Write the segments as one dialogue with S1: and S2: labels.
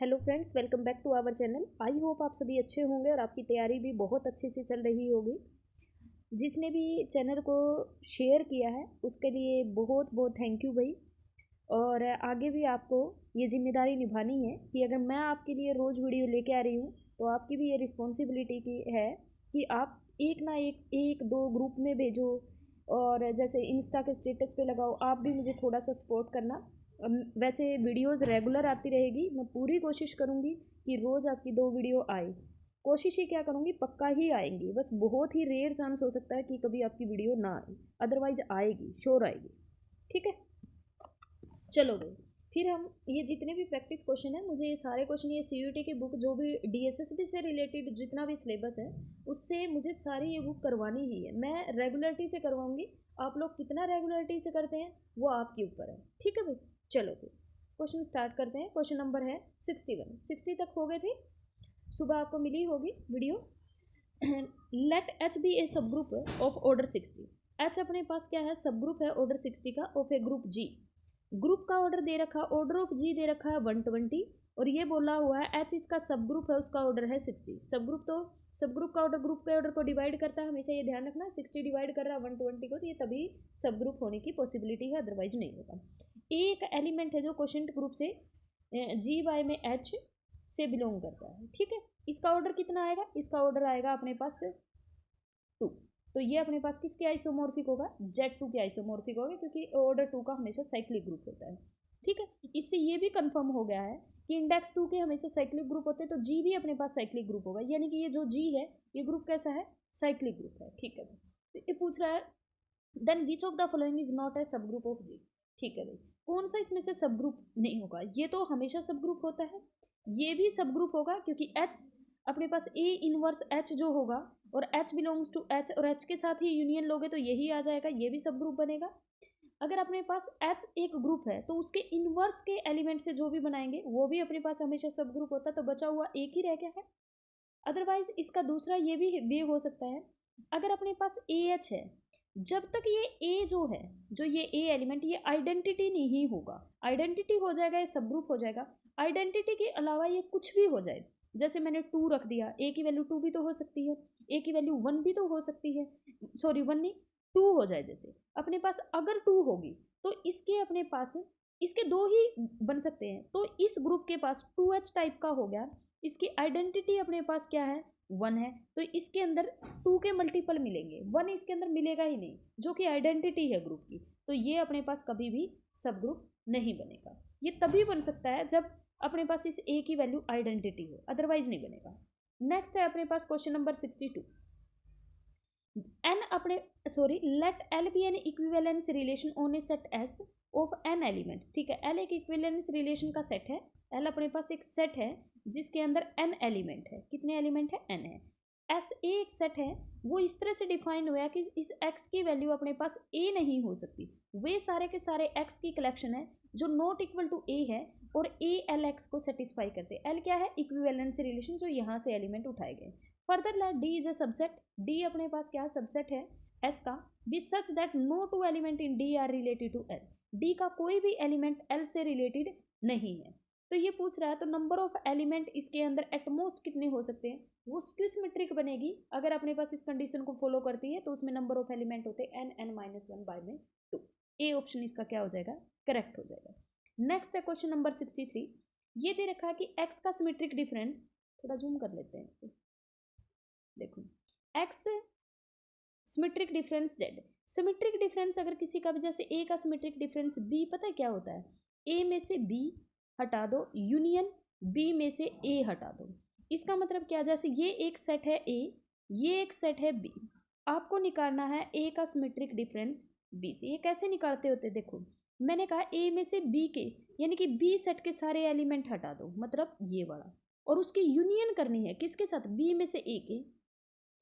S1: Hello friends, welcome back to our channel. I hope आप सभी अच्छे होंगे और आपकी तैयारी भी बहुत अच्छे से चल रही होगी। जिसने भी चैनल को शेयर किया है उसके लिए बहुत बहुत थैंक यू भाई। और आगे भी आपको ये जिम्मेदारी निभानी है कि अगर मैं आपके लिए रोज़ वीडियो लेके आ रही हूँ तो आपकी भी ये रिस्पॉन्सिबिलिटी की है कि आप एक ना एक दो ग्रुप में भेजो और जैसे इंस्टा के स्टेटस पे लगाओ। आप भी मुझे थोड़ा सा सपोर्ट करना। वैसे वीडियोस रेगुलर आती रहेगी, मैं पूरी कोशिश करूँगी कि रोज़ आपकी 2 वीडियो आए। कोशिश ही क्या करूँगी, पक्का ही आएंगी। बस बहुत ही रेयर चांस हो सकता है कि कभी आपकी वीडियो ना आए, अदरवाइज आएगी, श्योर आएगी। ठीक है, चलो भाई। फिर हम ये जितने भी प्रैक्टिस क्वेश्चन है, मुझे ये सारे क्वेश्चन, ये सीयूटी की बुक जो भी डीएसएसबी से रिलेटेड जितना भी सिलेबस है उससे मुझे सारी ये बुक करवानी ही है। मैं रेगुलरिटी से करवाऊंगी। आप लोग कितना रेगुलरिटी से करते हैं वो आपके ऊपर है। ठीक है भाई, चलो फिर क्वेश्चन स्टार्ट करते हैं। क्वेश्चन नंबर है 61। 60 तक हो गए थे, सुबह आपको मिली होगी video. Late H B A subgroup of order 60। H अपने पास क्या है, सब ग्रुप है ऑर्डर 60 का of a group G. Group का ऑर्डर दे रखा, ऑर्डर ऑफ जी दे रखा है 120। और ये बोला हुआ है एच इसका सब ग्रुप है, उसका ऑर्डर है 60। सब ग्रुप तो सब ग्रुप का ऑर्डर ग्रुप के ऑर्डर को डिवाइड करता है, हमेशा ये ध्यान रखना। 60 डिवाइड कर रहा है 120 को, तो ये तभी सब ग्रुप होने की पॉसिबिलिटी है, अदरवाइज नहीं होगा। एक एलिमेंट है जो क्वोशंट ग्रुप से जी वाई में एच से बिलोंग करता है। ठीक है, इसका ऑर्डर कितना आएगा, इसका ऑर्डर आएगा अपने पास 2। तो ये अपने पास किसके आइसोमॉर्फिक होगा, Z2 के आइसोमॉर्फिक होगा, क्योंकि ऑर्डर 2 का हमेशा साइक्लिक ग्रुप होता है। ठीक है, इससे ये भी कंफर्म हो गया है कि इंडेक्स 2 के हमेशा साइक्लिक ग्रुप होते हैं, तो जी भी अपने पास साइक्लिक ग्रुप होगा। यानी कि ये जो जी है ये ग्रुप कैसा है, साइक्लिक ग्रुप है। ठीक है, तो ये पूछ रहा है then which of the following is not a subgroup of जी। ठीक है भाई, कौन सा इसमें से सब ग्रुप नहीं होगा। ये तो हमेशा सब ग्रुप होता है, ये भी सब ग्रुप होगा, क्योंकि एच अपने पास ए इनवर्स एच जो होगा और एच बिलोंग्स टू एच और एच के साथ ही यूनियन लोगे तो यही आ जाएगा, ये भी सब ग्रुप बनेगा। अगर अपने पास एच एक ग्रुप है तो उसके इनवर्स के एलिमेंट से जो भी बनाएंगे वो भी अपने पास हमेशा सब ग्रुप होता है, तो बचा हुआ एक ही रह गया है। अदरवाइज इसका दूसरा ये भी वे हो सकता है, अगर अपने पास ए एच है, जब तक ये ए जो है, जो ये ए एलिमेंट, ये आइडेंटिटी नहीं होगा। आइडेंटिटी हो जाएगा ये सब ग्रुप हो जाएगा। आइडेंटिटी के अलावा ये कुछ भी हो जाए, जैसे मैंने 2 रख दिया, ए की वैल्यू 2 भी तो हो सकती है, ए की वैल्यू 1 भी तो हो सकती है। सॉरी 1 नहीं, 2 हो जाए। जैसे अपने पास अगर 2 होगी तो इसके अपने पास इसके दो ही बन सकते हैं, तो इस ग्रुप के पास 2H टाइप का हो गया। इसकी आइडेंटिटी अपने पास क्या है, 1 है, तो इसके अंदर 2 के मल्टीपल मिलेंगे, 1 इसके अंदर मिलेगा ही नहीं, जो कि आइडेंटिटी है ग्रुप की। तो ये अपने पास कभी भी सब ग्रुप नहीं बनेगा। ये तभी बन सकता है जब अपने पास इस ए की वैल्यू आइडेंटिटी हो, अदरवाइज नहीं बनेगा। नेक्स्ट है अपने पास क्वेश्चन नंबर 62। एन अपने sorry let L be an equivalence relation on a set S of n elements. ठीक है, एल एक इक्विवेलेंस रिलेशन का सेट है। एल अपने पास एक सेट है जिसके अंदर एन एलिमेंट है। कितने एलिमेंट है, एन है। एस ए एक सेट है, वो इस तरह से डिफाइन हुआ कि इस एक्स की वैल्यू अपने पास ए नहीं हो सकती। वे सारे के सारे एक्स की कलेक्शन है जो नॉट इक्वल टू ए है, और ए एल एक्स को सेटिस्फाई करते हैं। एल क्या है, इक्विवेलेंस रिलेशन, जो यहाँ से एलिमेंट उठाए गए। Further let D is a subset. D अपने पास क्या सबसेट है एस का, be such that no two element in D are related to L. D का कोई भी एलिमेंट एल से रिलेटेड नहीं है। तो ये पूछ रहा है, तो नंबर ऑफ एलिमेंट इसके अंदर एटमोस्ट कितने हो सकते हैं, वो स्क्यू सिमेट्रिक बनेगी। अगर अपने पास इस कंडीशन को फॉलो करती है तो उसमें नंबर ऑफ एलिमेंट होते हैं एन माइनस 1 बाय में 2। ए ऑप्शन इसका क्या हो जाएगा, करेक्ट हो जाएगा। नेक्स्ट है क्वेश्चन नंबर 63। ये दे रखा है कि एक्स का सिमेट्रिक डिफरेंस, थोड़ा जूम कर लेते हैं इसको, देखो x symmetric difference Z. Symmetric difference अगर किसी का भी, जैसे ए का सिमेट्रिक डिफरेंस बी, पता है क्या होता है, ए में से बी हटा दो, यूनियन बी में से ए हटा दो। इसका मतलब क्या, जैसे ये एक सेट है ए, ये एक सेट है बी, आपको निकालना है ए का सिमेट्रिक डिफरेंस बी से। ये कैसे निकालते होते, देखो मैंने कहा ए में से बी के, यानी कि बी सेट के सारे एलिमेंट हटा दो, मतलब ये वाला, और उसकी यूनियन करनी है किसके साथ, बी में से ए के।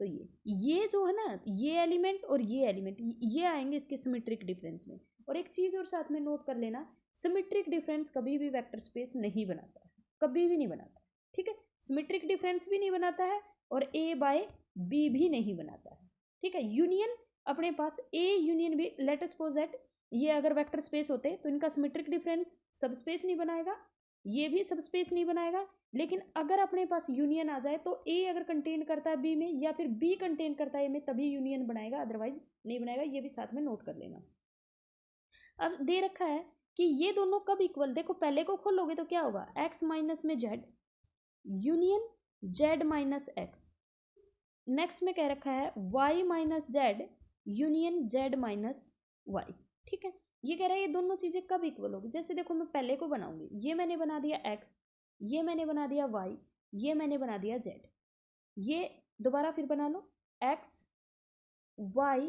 S1: तो ये जो है ना, ये एलिमेंट और ये एलिमेंट, ये आएंगे इसके सिमेट्रिक डिफरेंस में। और एक चीज़ और साथ में नोट कर लेना, सिमेट्रिक डिफरेंस कभी भी वेक्टर स्पेस नहीं बनाता है, कभी भी नहीं बनाता। ठीक है, सिमेट्रिक डिफरेंस भी नहीं बनाता है और ए बाय बी भी नहीं बनाता है। ठीक है, यूनियन अपने पास A union B, let us suppose that ये अगर वेक्टर स्पेस होते तो इनका सिमेट्रिक डिफरेंस सब स्पेस नहीं बनाएगा, ये भी सब स्पेस नहीं बनाएगा। लेकिन अगर अपने पास यूनियन आ जाए तो ए अगर कंटेन करता है बी में या फिर बी कंटेन करता है ए में तभी यूनियन बनाएगा, अदरवाइज नहीं बनाएगा। ये भी साथ में नोट कर लेना। अब दे रखा है कि ये दोनों कब इक्वल, देखो पहले को खोलोगे तो क्या होगा, x माइनस में z union z minus X. Next में कह रखा है y minus Z union z minus Y. ठीक है, ये कह रहा है ये दोनों चीज़ें कब इक्वल होगी। जैसे देखो मैं पहले को बनाऊंगी, ये मैंने बना दिया x, ये मैंने बना दिया y, ये मैंने बना दिया z। ये दोबारा फिर बना लो x y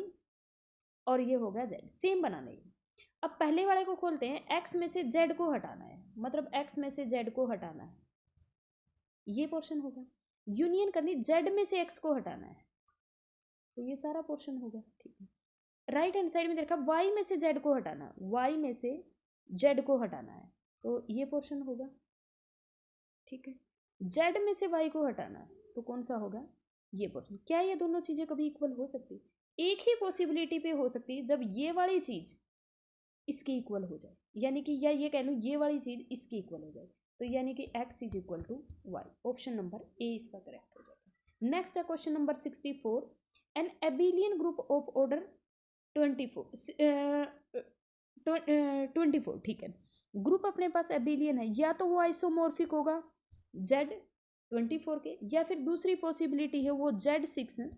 S1: और ये हो गया z, सेम बनाने की। अब पहले वाले को खोलते हैं, x में से z को हटाना है, मतलब x में से z को हटाना है, ये पोर्शन होगा। यूनियन करनी, z में से x को हटाना है, तो ये सारा पोर्शन होगा। ठीक है, राइट हैंड साइड में देखा y में से z को हटाना, y में से z को हटाना है, तो ये पोर्शन होगा। ठीक है, z में से y को हटाना है, तो कौन सा होगा, ये पोर्शन। क्या ये दोनों चीज़ें कभी इक्वल हो सकती, एक ही पॉसिबिलिटी पे हो सकती है, जब ये वाली चीज़ इसकी इक्वल हो जाए, यानी कि या ये कह लूँ ये वाली चीज़ इसकी इक्वल हो जाए, तो यानी कि x is equal to Y. Option number A इसका करेक्ट हो जाएगा। नेक्स्ट है question number 64, an abelian group of order 24। ठीक है, ग्रुप अपने पास एबिलियन है, या तो वो आइसोमॉर्फिक होगा Z24 के, या फिर दूसरी पॉसिबिलिटी है वो Z6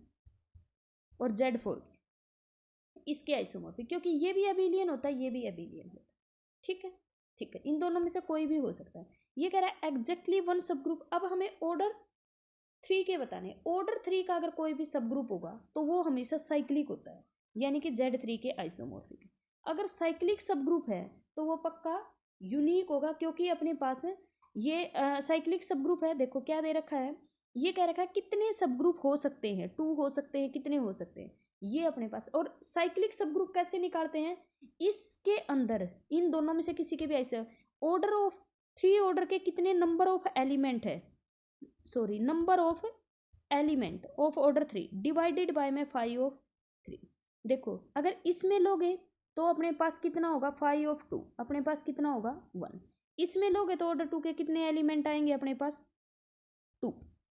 S1: और Z4 इसके आइसोमॉर्फिक, क्योंकि ये भी एबिलियन होता है, ये भी एबिलियन होता है। ठीक है, ठीक है, इन दोनों में से कोई भी हो सकता है। ये कह रहा है एग्जैक्टली वन सब ग्रुप। अब हमें ऑर्डर 3 के बताने, ऑर्डर 3 का अगर कोई भी सब ग्रुप होगा तो वो हमेशा साइक्लिक होता है, यानी कि Z3 के आइसोमॉर्फिक। अगर साइक्लिक सब ग्रुप है तो वो पक्का यूनिक होगा, क्योंकि अपने पास ये साइक्लिक सब ग्रुप है। देखो क्या दे रखा है, ये कह रखा है कितने सब ग्रुप हो सकते हैं, 2 हो सकते हैं, कितने हो सकते हैं ये अपने पास। और साइक्लिक सब ग्रुप कैसे निकालते हैं, इसके अंदर इन दोनों में से किसी के भी ऐसे ऑर्डर ऑफ 3 ऑर्डर के कितने नंबर ऑफ एलिमेंट है, sorry number of element of order 3 divided by में 5 ऑफ 3। देखो अगर इसमें लोगे तो अपने पास कितना होगा 5 ऑफ 2, अपने पास कितना होगा 1। इसमें लोगे तो ऑर्डर 2 के कितने एलिमेंट आएंगे अपने पास 2।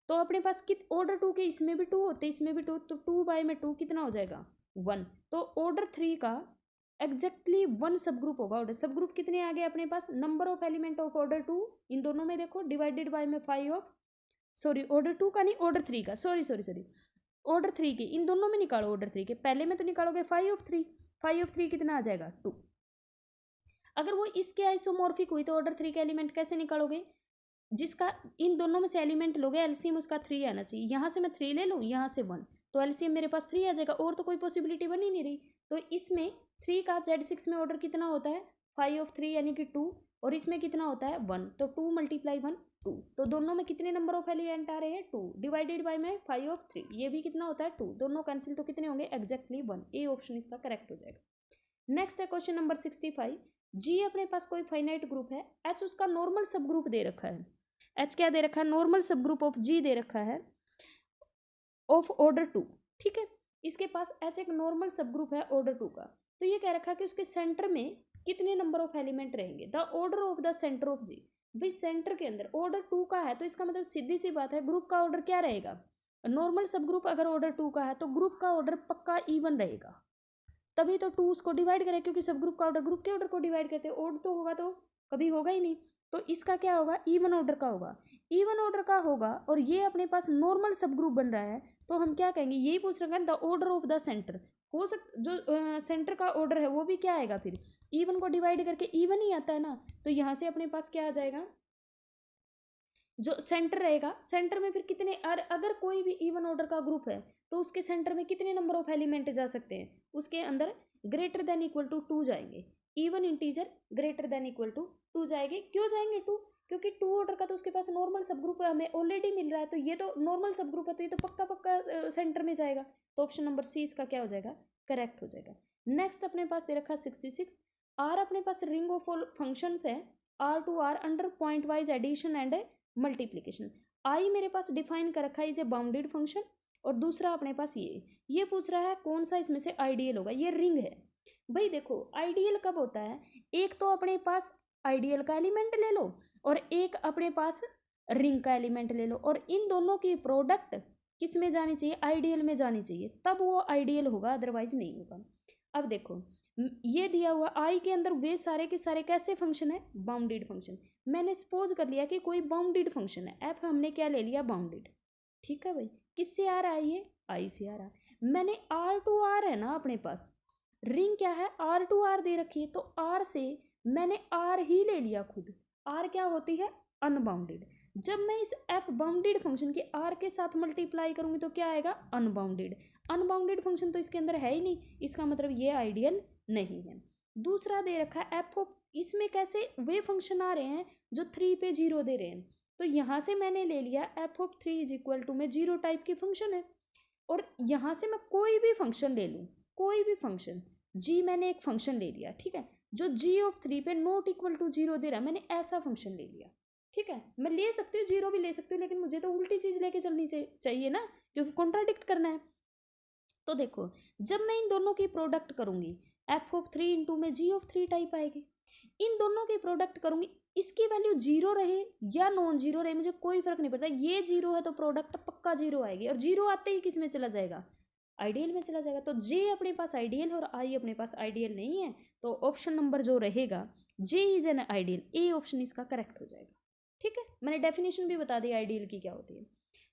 S1: तो अपने पास ऑर्डर 2 के इसमें भी 2 होते, इसमें भी 2, तो 2 बाय में 2 कितना हो जाएगा 1। तो ऑर्डर 3 का एग्जैक्टली 1 सब ग्रुप होगा। ऑर्डर सब ग्रुप कितने आ गए अपने पास, number of element of order 2 इन दोनों में देखो डिवाइडेड बाय में 5 ऑफ, सॉरी ऑर्डर 2 का नहीं ऑर्डर 3 का, सॉरी ऑर्डर 3 के इन दोनों में निकालो, ऑर्डर 3 के पहले में तो निकालोगे 5 ऑफ 3, 5 ऑफ 3 कितना आ जाएगा 2। अगर वो इसके आइसोमॉर्फिक हुई तो ऑर्डर 3 के एलिमेंट कैसे निकालोगे, जिसका इन दोनों में से एलिमेंट लोगे एलसीएम उसका 3 आना चाहिए। यहाँ से मैं 3 ले लूँ, यहाँ से 1, तो एलसीएम मेरे पास 3 आ जाएगा, और तो कोई पॉसिबिलिटी बन ही नहीं रही। तो इसमें 3 का Z6 में ऑर्डर कितना होता है 5 ऑफ 3 यानी कि 2, और इसमें कितना होता है 1, तो 2 × 1 2। तो दोनों में कितने नंबर ऑफ एलिमेंट आ रहे हैं 2 डिवाइडेड बाय में 5 ऑफ 3, ये भी कितना होता है 2, दोनों कैंसिल तो कितने होंगे एग्जैक्टली 1। ए ऑप्शन इसका करेक्ट हो जाएगा। नेक्स्ट है क्वेश्चन नंबर 65, जी अपने पास कोई फाइनाइट ग्रुप है, एच उसका नॉर्मल सब ग्रुप दे रखा है, एच क्या दे रखा है नॉर्मल सब ग्रुप ऑफ जी दे रखा है ऑफ ऑर्डर 2। ठीक है, इसके पास एच एक नॉर्मल सब ग्रुप है ऑर्डर 2 का, तो ये कह रखा है कि उसके सेंटर में कितने नंबर ऑफ एलिमेंट रहेंगे, the order of the centre of G. भाई सेंटर के अंदर ऑर्डर 2 का है तो इसका मतलब सीधी सी बात है ग्रुप का ऑर्डर क्या रहेगा, नॉर्मल सब ग्रुप अगर ऑर्डर 2 का है तो ग्रुप का ऑर्डर पक्का इवन रहेगा, तभी तो 2 उसको डिवाइड करे, क्योंकि सब ग्रुप का ऑर्डर ग्रुप के ऑर्डर को डिवाइड करते हैं, ऑड तो होगा तो कभी होगा ही नहीं। तो इसका क्या होगा इवन ऑर्डर का होगा, इवन ऑर्डर का होगा, और ये अपने पास नॉर्मल सब ग्रुप बन रहा है, तो हम क्या कहेंगे यही पूछ रहे हैं the order of the centre. हो सकता जो सेंटर का ऑर्डर है वो भी क्या आएगा फिर इवन को डिवाइड करके इवन ही आता है ना, तो यहाँ से अपने पास क्या आ जाएगा जो सेंटर रहेगा, सेंटर में फिर कितने, अगर कोई भी इवन ऑर्डर का ग्रुप है तो उसके सेंटर में कितने नंबर ऑफ एलिमेंट जा सकते हैं, उसके अंदर ग्रेटर देन इक्वल टू 2 जाएंगे, even integer greater than equal to 2 जाएंगे। क्यों जाएंगे 2, क्योंकि 2 ऑर्डर का तो उसके पास नॉर्मल सब ग्रुप हमें ऑलरेडी मिल रहा है, तो ये तो नॉर्मल सब ग्रुप है, तो ये तो पक्का पक्का सेंटर में जाएगा, तो ऑप्शन नंबर सी इसका क्या हो जाएगा करेक्ट हो जाएगा। नेक्स्ट अपने पास दे रखा 66, आर अपने पास रिंग ऑफ ऑल फंक्शंस है R to R under pointwise addition and multiplication. आई मेरे पास डिफाइन कर रखा है इज ए बाउंडेड फंक्शन, और दूसरा अपने पास ये पूछ रहा है कौन सा इसमें से आइडियल होगा, ये रिंग है। भाई देखो आइडियल कब होता है, एक तो अपने पास आइडियल का एलिमेंट ले लो और एक अपने पास रिंग का एलिमेंट ले लो, और इन दोनों की प्रोडक्ट किस में जानी चाहिए, आइडियल में जानी चाहिए, तब वो आइडियल होगा, अदरवाइज नहीं होगा। अब देखो ये दिया हुआ आई के अंदर वे सारे के सारे कैसे फंक्शन है, बाउंडेड फंक्शन। मैंने सपोज कर लिया कि कोई बाउंडेड फंक्शन है, एफ हमने क्या ले लिया, बाउंडेड। ठीक है भाई, किससे आ रहा है ये, आई से आ रहा है। मैंने आर टू आर है ना अपने पास, रिंग क्या है, आर टू आर दे रखी है, तो आर से मैंने आर ही ले लिया खुद। आर क्या होती है, अनबाउंडेड। जब मैं इस एफ बाउंडेड फंक्शन के आर के साथ मल्टीप्लाई करूंगी तो क्या आएगा, अनबाउंडेड। अनबाउंडेड फंक्शन तो इसके अंदर है ही नहीं, इसका मतलब ये आइडियल नहीं है। दूसरा दे रखा है एफ ऑफ, इसमें कैसे वे फंक्शन आ रहे हैं जो 3 पे 0 दे रहे हैं, तो यहाँ से मैंने ले लिया F of 3 is equal to में 0 टाइप की फंक्शन है। और यहाँ से मैं कोई भी फंक्शन ले लूँ, कोई भी फंक्शन, जी मैंने एक फंक्शन ले लिया, ठीक है, जो जी ऑफ 3 पे नॉट इक्वल टू 0 दे रहा है, मैंने ऐसा फंक्शन ले लिया। ठीक है, मैं ले सकती हूँ 0 भी ले सकती हूँ, लेकिन मुझे तो उल्टी चीज़ लेके चलनी चाहिए ना, क्योंकि कॉन्ट्राडिक्ट करना है। तो देखो जब मैं इन दोनों की प्रोडक्ट करूंगी, एफ ऑफ 3 इंटू में जी ऑफ 3 टाइप आएगी। इन दोनों की प्रोडक्ट करूंगी, इसकी वैल्यू 0 रहे या नॉन 0 रहे मुझे कोई फर्क नहीं पड़ता, ये 0 है तो प्रोडक्ट पक्का 0 आएगी, और 0 आते ही किस में चला जाएगा, आइडियल में चला जाएगा। तो जे अपने पास आइडियल और आई अपने पास आइडियल नहीं है, तो ऑप्शन नंबर जो रहेगा J is an ideal, A option इसका करेक्ट हो जाएगा। ठीक है, मैंने डेफिनेशन भी बता दी आइडियल की क्या होती है।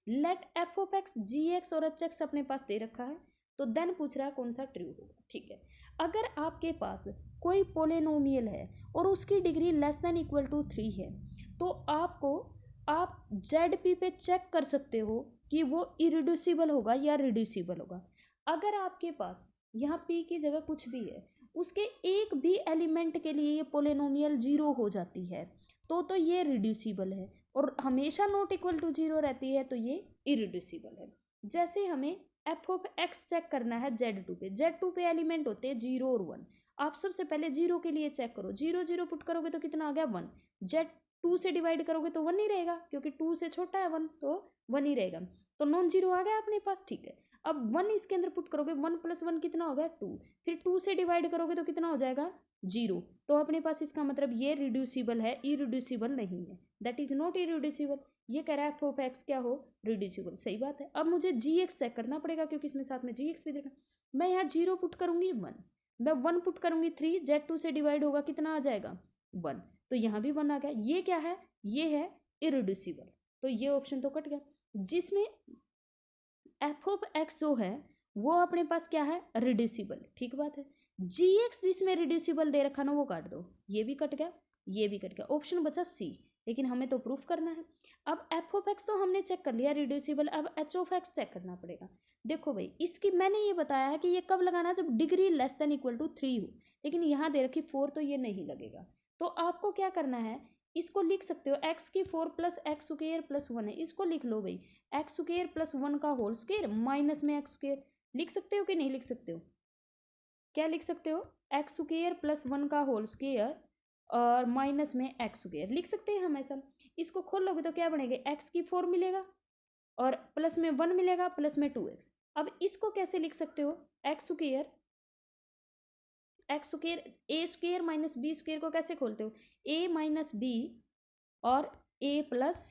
S1: Let F of X G X और एच एक्स अपने पास दे रखा है, तो देन पूछ रहा है कौन सा ट्रू होगा। ठीक है, अगर आपके पास कोई पोलिनोमियल है और उसकी degree less than equal to 3 है, तो आप जेड पी पे चेक कर सकते हो कि वो इरिड्यूसिबल होगा या रिड्यूसिबल होगा। अगर आपके पास यहाँ पी की जगह कुछ भी है, उसके एक भी एलिमेंट के लिए ये पोलिनोमियल 0 हो जाती है, तो ये रिड्यूसिबल है, और हमेशा नॉट इक्वल टू 0 रहती है तो ये इरिड्यूसिबल है। जैसे हमें एफ ऑफ एक्स चेक करना है जेड टू पे एलिमेंट होते हैं 0 और 1। आप सबसे पहले 0 के लिए चेक करो, 0 0 पुट करोगे तो कितना आ गया 1। जेड 2 से डिवाइड करोगे तो 1 ही रहेगा, क्योंकि 2 से छोटा है 1, तो 1 ही रहेगा, तो नॉन 0 आ गया अपने पास। ठीक है, अब 1 इसके अंदर पुट करोगे, 1 + 1 कितना हो गया 2, फिर 2 से डिवाइड करोगे तो कितना हो जाएगा 0, तो अपने पास इसका मतलब ये रिड्यूसिबल है, इरिड्यूसिबल नहीं है, दैट इज नॉट इरिड्यूसिबल। ये कह रहा है एफ ऑफ एक्स क्या हो, रिड्यूसिबल, सही बात है। अब मुझे जी एक्स चेक करना पड़ेगा, क्योंकि इसमें साथ में जी एक्स भी देखना। मैं यहाँ 0 पुट करूंगी 1, मैं 1 पुट करूंगी 3, जेड 2 से डिवाइड होगा कितना आ जाएगा 1, तो यहाँ भी 1 आ गया। ये क्या है, ये है इरिड्यूसिबल, तो ये ऑप्शन तो कट गया। जिसमें एफ ऑफ एक्स जो है वो अपने पास क्या है, रिड्यूसिबल, ठीक बात है। जी एक्स जिसमें रिड्यूसिबल दे रखा ना वो काट दो, ये भी कट गया, ये भी कट गया, ऑप्शन बचा सी, लेकिन हमें तो प्रूफ करना है। अब एफ ऑफ एक्स तो हमने चेक कर लिया रिड्यूसिबल, अब एच ऑफ एक्स चेक करना पड़ेगा। देखो भाई, इसकी मैंने ये बताया है कि ये कब लगाना है, जब degree less than equal to 3 हो, लेकिन यहाँ दे रखी 4, तो ये नहीं लगेगा। तो आपको क्या करना है, इसको लिख सकते हो एक्स की 4 प्लस एक्स स्क्वायर प्लस 1 है, इसको लिख लो भाई, एक्स स्क्वायर प्लस 1 का होल स्क्वायर माइनस में एक्स स्क्वायर। लिख सकते हो कि नहीं लिख सकते हो, क्या लिख सकते हो, एक्स स्क्वायर प्लस 1 का होल स्क्वायर और माइनस में एक्स स्क्वायर, लिख सकते हैं हम ऐसा। इसको खोल लोगे तो क्या बनेगा, एक्स की 4 मिलेगा और प्लस में 1 मिलेगा, प्लस में 2x। अब इसको कैसे लिख सकते हो, एक्स स्क्वायर ए स्क्वायर माइनस बी स्क्वायर को कैसे खोलते हो, ए माइनस बी और ए प्लस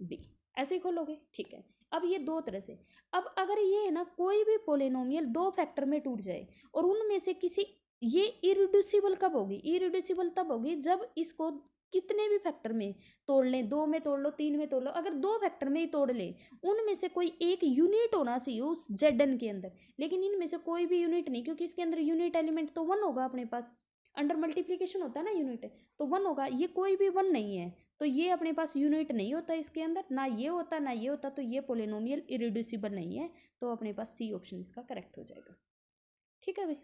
S1: बी, ऐसे ही खोलोगे। ठीक है, अब ये दो तरह से। अब अगर ये है ना, कोई भी पोलिनोमियल 2 फैक्टर में टूट जाए और उनमें से किसी, ये इरिड्यूसिबल कब होगी, इरिड्यूसिबल तब होगी जब इसको कितने भी फैक्टर में तोड़ लें, 2 में तोड़ लो, 3 में तोड़ लो, अगर 2 फैक्टर में ही तोड़ ले, उनमें से कोई एक यूनिट होना चाहिए उस जेडन के अंदर, लेकिन इनमें से कोई भी यूनिट नहीं, क्योंकि इसके अंदर यूनिट एलिमेंट तो 1 होगा अपने पास, अंडर मल्टीप्लीकेशन होता है ना यूनिट, तो 1 होगा, ये कोई भी 1 नहीं है, तो ये अपने पास यूनिट नहीं होता इसके अंदर, ना ये होता ना ये होता, तो ये पोलिनोमियल इरिड्यूसिबल नहीं है, तो अपने पास सी ऑप्शन इसका करेक्ट हो जाएगा। ठीक है भाई,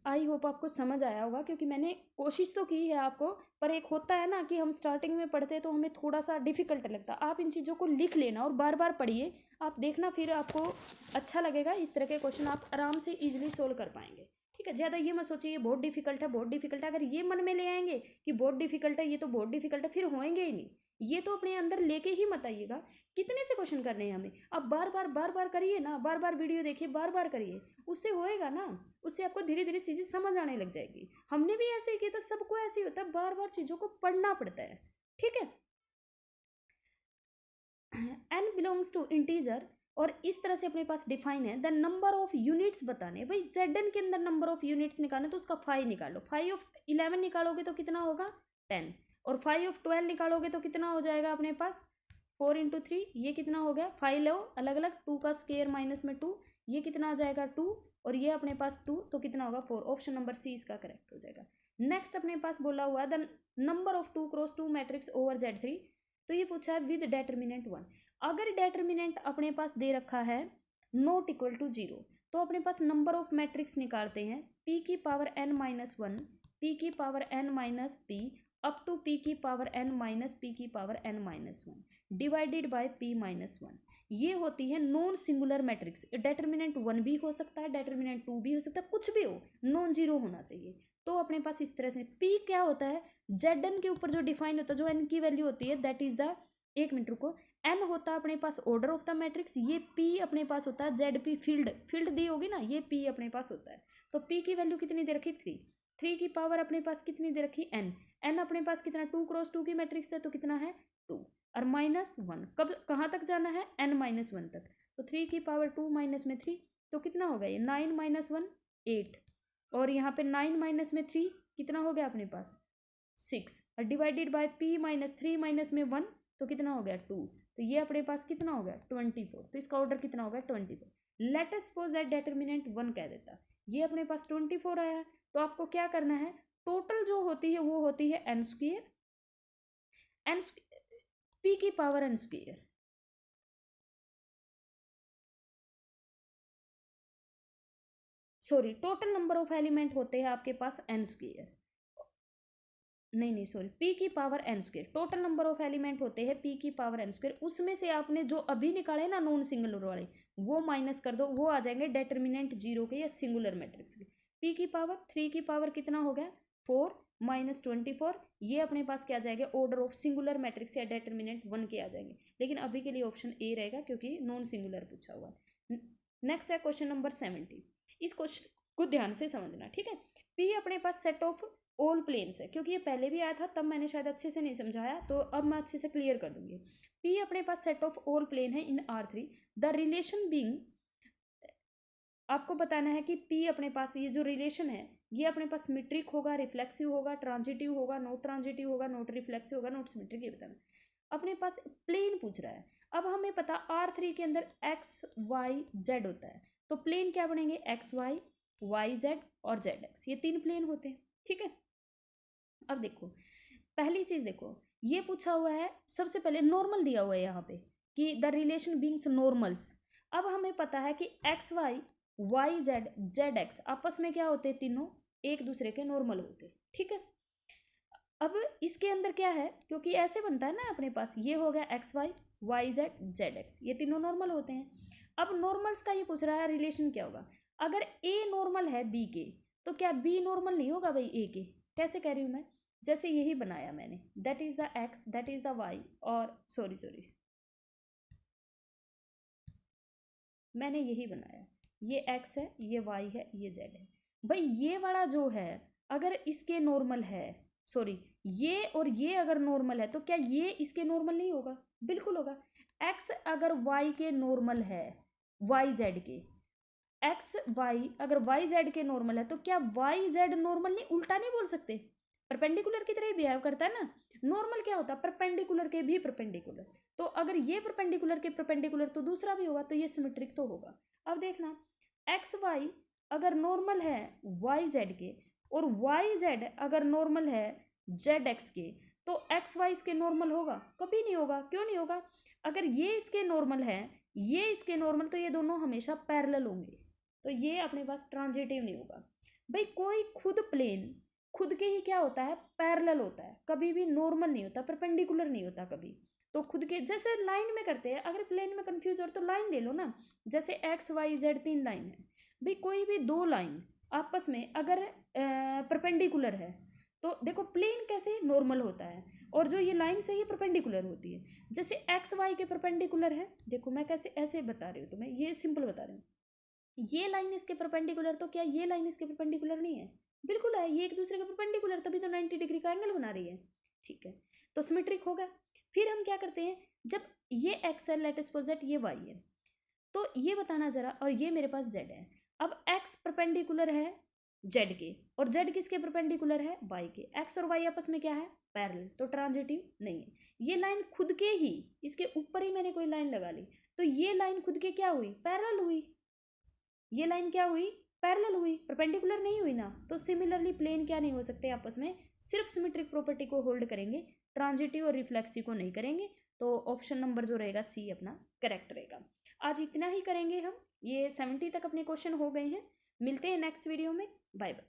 S1: आई होप आपको समझ आया होगा, क्योंकि मैंने कोशिश तो की है आपको, पर एक होता है ना कि हम स्टार्टिंग में पढ़ते हैं तो हमें थोड़ा सा डिफिकल्ट लगता है। आप इन चीज़ों को लिख लेना और बार बार पढ़िए, आप देखना फिर आपको अच्छा लगेगा, इस तरह के क्वेश्चन आप आराम से ईजिली सोल्व कर पाएंगे। ठीक है, ज़्यादा ये मत सोचिए ये बहुत डिफिकल्ट है, बहुत डिफिकल्ट है। अगर ये मन में ले आएंगे कि बहुत डिफिकल्ट है, ये तो बहुत डिफिकल्ट है, फिर होएंगे ही नहीं। ये तो अपने अंदर लेके ही मत आइएगा। कितने से क्वेश्चन करने हैं हमें, अब बार बार करिए ना, बार बार वीडियो देखिए, बार बार करिए, उससे होएगा ना, उससे आपको धीरे धीरे चीज़ें समझ आने लग जाएगी। हमने भी ऐसे ही किया था, सबको ऐसे ही होता है, बार बार चीज़ों को पढ़ना पड़ता है। ठीक है, n बिलोंग्स टू इंटीजर, और इस तरह से अपने पास डिफाइन है। द नंबर ऑफ यूनिट्स बताने, भाई Zn के अंदर नंबर ऑफ यूनिट्स निकालने, तो उसका 5 निकालो। 5 ऑफ 11 निकालोगे तो कितना होगा 10, और 5 ऑफ 12 निकालोगे तो कितना हो जाएगा अपने पास 4 इंटू 3, ये कितना हो गया 5 लो अलग अलग, 2 का स्क्वायर माइनस में 2, ये कितना आ जाएगा 2, और ये अपने पास 2, तो कितना होगा 4। ऑप्शन नंबर सी इसका करेक्ट हो जाएगा। नेक्स्ट अपने पास बोला हुआ the number of 2 cross 2 matrix over Z3, तो ये पूछा है विद डेटर्मिनेंट 1। अगर डेटर्मिनेंट अपने पास दे रखा है नॉट इक्वल टू 0, तो अपने पास नंबर ऑफ मैट्रिक्स निकालते हैं p की पावर n माइनस 1, p की power n minus p, up to p की पावर n माइनस p की power n minus 1 divided by p minus 1। ये होती है नॉन सिंगुलर मैट्रिक्स। डेटर्मिनेंट 1 भी हो सकता है, डेटर्मिनेंट 2 भी हो सकता है, कुछ भी हो, नॉन जीरो होना चाहिए। तो अपने पास इस तरह से p क्या होता है, Zn के ऊपर जो डिफाइन होता है, जो n की वैल्यू होती है, दैट इज द, एक मिनट रुको, n होता है अपने पास ऑर्डर ऑफ द मैट्रिक्स, ये p अपने पास होता है ZP, फील्ड दी होगी ना, ये p अपने पास होता है। तो p की वैल्यू कितनी दे रखी 3, 3 की पावर अपने पास कितनी दे रखी n अपने पास कितना 2 क्रॉस 2 की मैट्रिक्स है, तो कितना है 2, और माइनस 1 कब कहाँ तक जाना है n माइनस 1 तक, तो 3 की पावर 2 माइनस में 3, तो कितना हो गया ये 9 माइनस 1 8, और यहाँ पे 9 माइनस में 3 कितना हो गया अपने पास 6, और divided by p minus 3 minus में 1, तो कितना हो गया 2, तो ये अपने पास कितना हो गया 24, तो इसका ऑर्डर कितना हो गया 24। Late us suppose that determinant 1 कह देता, ये अपने पास 24 आया है, तो आपको क्या करना है, टोटल जो होती है वो होती है n स्क्वायर, n p की power n square, sorry total number of element होते हैं आपके पास n स्क्वायर, नहीं सॉरी p की power n square, total number of element होते हैं p की पावर n स्क्वायर, उसमें से आपने जो अभी निकाले ना नॉन सिंगुलर वाले, वो माइनस कर दो, वो आ जाएंगे डेटर्मिनेंट 0 के या सिंगुलर मैट्रिक्स के। p की पावर 3 की पावर कितना हो गया 4 माइनस 24, ये अपने पास क्या आ जाएगा ऑर्डर ऑफ सिंगुलर मैट्रिक्स या डेटर्मिनेंट 1 के आ जाएंगे, लेकिन अभी के लिए ऑप्शन ए रहेगा क्योंकि नॉन सिंगुलर पूछा हुआ है। नेक्स्ट है क्वेश्चन नंबर 70, इस क्वेश्चन को ध्यान से समझना, ठीक है। p अपने पास सेट ऑफ ऑल प्लेन्स है, क्योंकि ये पहले भी आया था तब मैंने शायद अच्छे से नहीं समझाया, तो अब मैं अच्छे से क्लियर कर दूंगी। p अपने पास सेट ऑफ ऑल प्लेन है इन R3, द रिलेशन बीइंग, आपको बताना है कि p अपने पास ये जो रिलेशन है ये अपने पास सिमेट्रिक होगा, रिफ्लेक्सिव होगा, ट्रांजिटिव होगा, नॉट ट्रांजिटिव होगा, नॉट रिफ्लेक्सिव होगा, नॉट सिमेट्रिक, ये बताना। अपने पास प्लेन पूछ रहा है, अब हमें पता R3 के अंदर x y z होता है, तो प्लेन क्या बनेंगे x y y z और z x, ये 3 प्लेन होते हैं, ठीक है। अब देखो पहली चीज देखो, ये पूछा हुआ है सबसे पहले नॉर्मल दिया हुआ है यहाँ पे कि द रिलेशन बीइंग्स नॉर्मल्स। अब हमें पता है कि X Y Y Z Z X आपस में क्या होते हैं, तीनों एक दूसरे के नॉर्मल होते हैं, ठीक है। अब इसके अंदर क्या है, क्योंकि ऐसे बनता है ना अपने पास, ये हो गया X Y Y Z Z X, ये तीनों नॉर्मल होते हैं। अब नॉर्मल्स का ये पूछ रहा है रिलेशन क्या होगा, अगर ए नॉर्मल है बी के, तो क्या बी नॉर्मल नहीं होगा भाई ए के, कैसे कह रही हूँ मैं, जैसे यही बनाया मैंने, that is the X that is the Y, और सॉरी मैंने यही बनाया, ये एक्स है ये वाई है ये जेड है। भाई ये वाला जो है अगर इसके नॉर्मल है, सॉरी ये और ये अगर नॉर्मल है, तो क्या ये इसके नॉर्मल नहीं होगा, बिल्कुल होगा। एक्स अगर वाई के नॉर्मल है, वाई जेड के, एक्स वाई अगर वाई जेड के नॉर्मल है, तो क्या वाई जेड नॉर्मल नहीं, उल्टा नहीं बोल सकते, परपेंडिकुलर की तरह ही बिहेव करता है ना। नॉर्मल क्या होता है, परपेंडिकुलर के भी परपेंडिकुलर, तो अगर ये परपेंडिकुलर के परपेंडिकुलर तो दूसरा भी होगा, तो ये सिमेट्रिक तो होगा। अब देखना एक्स वाई अगर नॉर्मल है वाई जेड के, और वाई जेड अगर नॉर्मल है जेड एक्स के, तो एक्स वाई इसके नॉर्मल होगा, कभी नहीं होगा। क्यों नहीं होगा, अगर ये इसके नॉर्मल है ये इसके नॉर्मल, तो ये दोनों हमेशा पैरेलल होंगे, तो ये अपने पास ट्रांजिटिव नहीं होगा। भाई कोई खुद प्लेन खुद के ही क्या होता है, पैरेलल होता है, कभी भी नॉर्मल नहीं होता, परपेंडिकुलर नहीं होता कभी। तो खुद के जैसे लाइन में करते हैं, अगर प्लेन में कंफ्यूज हो तो लाइन ले लो ना, जैसे एक्स वाई जेड 3 लाइन है, भाई कोई भी 2 लाइन आपस में अगर परपेंडिकुलर है तो देखो प्लेन कैसे नॉर्मल होता है, और जो ये लाइन से ये परपेंडिकुलर होती है। जैसे एक्स वाई के परपेंडिकुलर है, देखो मैं कैसे ऐसे बता रही हूँ, तो मैं ये सिंपल बता रही हूँ। ये लाइन इसके परपेंडिकुलर, तो क्या ये लाइन इसके परपेंडिकुलर नहीं है? बिल्कुल है, ये एक दूसरे के परपेंडिकुलर, तभी तो 90 डिग्री का एंगल बना रही है। ठीक है, तो सिमेट्रिक होगा। फिर हम क्या करते हैं, जब ये एक्स है, लेट सपोज दैट ये वाई है, तो ये बताना जरा, और ये मेरे पास जेड है। अब एक्स परपेंडिकुलर है जेड के, और जेड किसके परपेंडिकुलर है? वाई के। एक्स और वाई आपस में क्या है? पैरेलल, तो ट्रांजिटिव नहीं है। ये लाइन खुद के ही, इसके ऊपर ही मैंने कोई लाइन लगा ली, तो ये लाइन खुद के क्या हुई? पैरेलल हुई। ये लाइन क्या हुई? पैरेलल हुई, परपेंडिकुलर नहीं हुई ना। तो सिमिलरली प्लेन क्या नहीं हो सकते आपस में? सिर्फ सिमेट्रिक प्रॉपर्टी को होल्ड करेंगे, ट्रांजिटिव और रिफ्लेक्सिव को नहीं करेंगे। तो ऑप्शन नंबर जो रहेगा सी अपना करेक्ट रहेगा। आज इतना ही करेंगे हम, ये 70 तक अपने क्वेश्चन हो गए हैं। मिलते हैं नेक्स्ट वीडियो में, बाय बाय।